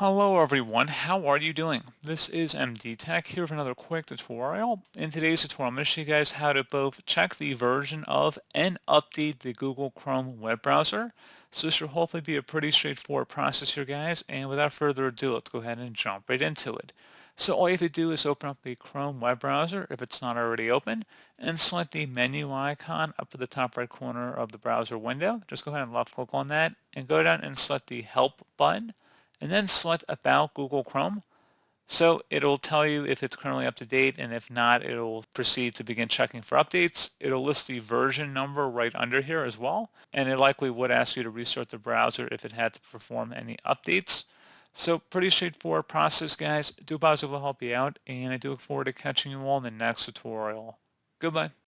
Hello everyone, how are you doing? This is MD Tech here with another quick tutorial. In today's tutorial, I'm going to show you guys how to both check the version of and update the Google Chrome web browser. So this should hopefully be a pretty straightforward process here, guys, and without further ado, let's go ahead and jump right into it. So all you have to do is open up the Chrome web browser if it's not already open, and select the menu icon up at the top right corner of the browser window. Just go ahead and left click on that, and go down and select the Help button and then select About Google Chrome. So it'll tell you if it's currently up to date, and if not, it'll proceed to begin checking for updates. It'll list the version number right under here as well, and it likely would ask you to restart the browser if it had to perform any updates. So pretty straightforward process, guys. Do hope I was able to help you out, and I do look forward to catching you all in the next tutorial. Goodbye.